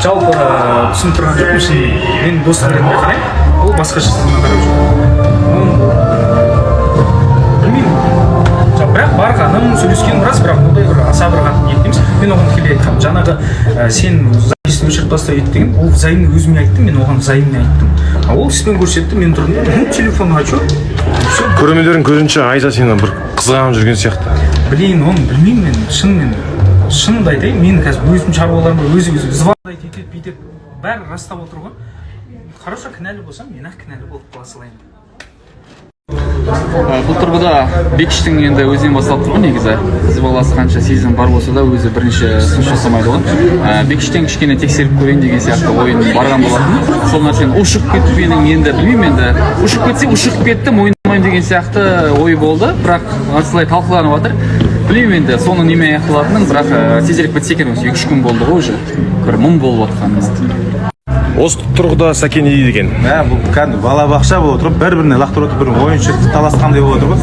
жалпы түсініп тұрған жоқпын шынымен. Мен достық ретінде қараймын, ол басқаша сызына қарап жүр. Білмеймін. Бірақ барғаным, сөйлескен біраз, бірақ ондай бір аса бір қатты ниет емес. Мен оған тікелей айтқанмын. Жаңағы сен зайысты өшіріп таста ет деген, ол зайымды өзіме айттым, мен оған зайымды айттым. Ол іспен көрсетті, мен тұрдым, телефон хочу. Көрермендердің көзінше Айза сені бір қызғанып жүрген сияқты. Блин, оны білмеймін мен, шынымды айтайын, мен қазір өзім шаруаларымды өзі звондайды, етеп, бүйтіп, бәрі растап отыр ғой. Хорошо, кінәлі болсам, мен ақ кінәлі болып қала салайын. Бұл тұрғыда Бекіштің енді өзінен басталып тұр ғой негізі. Қыз баласы қанша сезім бар болса да өзі бірінші ұсыныс жасамайды ғой. Бекіштен кішкене тексеріп көрейін деген сияқты ойын барған болатын. Сол нәрсені ушығып кетпенің енді білмеймін енді. Ушығып кетсе ушығып кетті, мойындамаймын деген сияқты ой болды. Бірақ осылай талқыланып жатыр. Білмеймін енді соны немен аяқталатынын, бірақ тезірек бітсе екен осы 2-3 күн болды ғой уже. Бір мұң болып жатқанымыз. Осы тұрғыда Сәкен не дейді екен? Бұл кәдімгі балабақша болып отырып, бір-біріне лақтырып отырып, бір ойыншық таласқандай болып отыр ғой.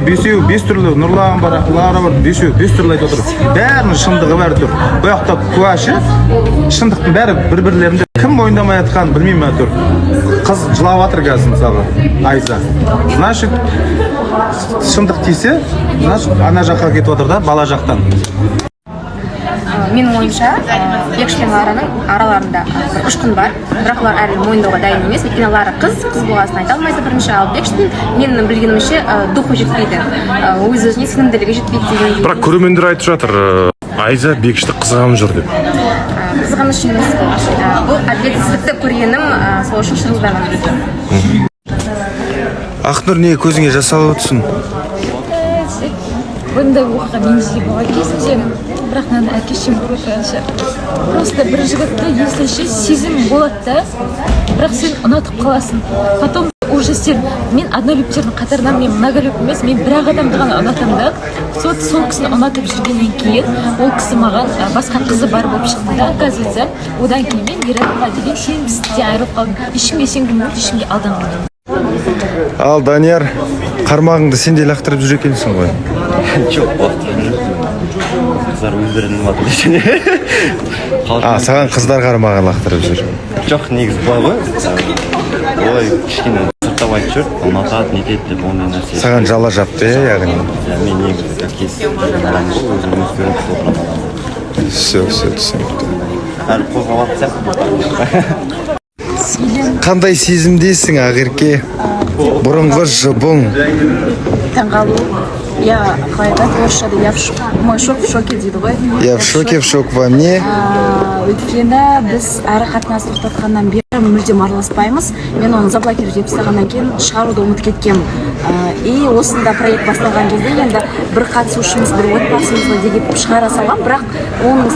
Бесеу, бес түрлі, Нұрлан бар, Лара бар, бесеу, бес түрлі айтып отыр. Бәрінің шындығы бәрі тұр. Бұл жақта куәші, шындықтың бәрі бір-бірлерінде кім мойындамай жатқанын білмеймін әйтеуір. Қыз жылап жатыр қазір мысалы, Айза. Значит, шындық тисе, ана жаққа кетіп отыр да, бала жақтан. Менің ойымша, Бекіш пен Лараның араларында бір ұшқын бар, бірақ олар әлі мойындауға дайын емес. Өйткені Лара қыз болғасын айта алмайды бірінші, ал Бекіштің менің білгенімше духы жетпейді, өз-өзіне сенімділігі жетпейді деген. Бірақ көрермендер айтып жатыр, Айза Бекішті қызғанып жүр деп. Қызғаныш емес, бұл әділетсіздікті көргенім, сол үшін шырылдағаным. Ақнұр не көзіңе жас алып отырсың? Бұндай оқиға менде болған кезінде, бірақ мынаны әке-шешем көргенше просто бір жігітті естіше сезім болады да, бірақ сен ұнатып қаласың. Потом уже сен, мен однолюбтердің қатарынан мен многолюб емес, мен бір-ақ адамды ғана ұнатамын да, сол кісіні ұнатып жүргеннен кейін ол кісі маған басқа қызы бар болып шықты да, оказывается, одан кейін мен ер адамға деген сенімсіздіктен айырылып қалдым. Ешкімге сенгім жоқ, ешкімге алданбадым. Ал Данияр, қармағыңды сендей лақтырып жүр екенсің ғой. Жоқ, лақтырып жүр. Қыздар өздерінің лақтырып. Саған қыздар қармағын лақтырып жүр. Жоқ, негізі былай ғой. Олай кішкене сырттап айтып жүр, ұнатады, не етеді деп ондай нәрсе. Саған жала жапты, яғни. Мен негізі әкесі адам ғой, өзім көрініп отырған адам. Все, түсінікті. Әлі қозғалып сияқты. Қандай сезімдесің, Ақерке? Бұрынғы жұбың. Таңғалу. Я в шоке дейді ғой. Я в шоке во мне. Өйткені біз әрі қатынас тоқтатқаннан бері мүлдем араласпаймыз. Мен оны заблокировать етіп тастағаннан кейін шығаруды ұмытып кеткенмін. И осында проект басталған кезде енді бір қатысушымыз, бір отбасымызға деп шығара салған, бірақ оның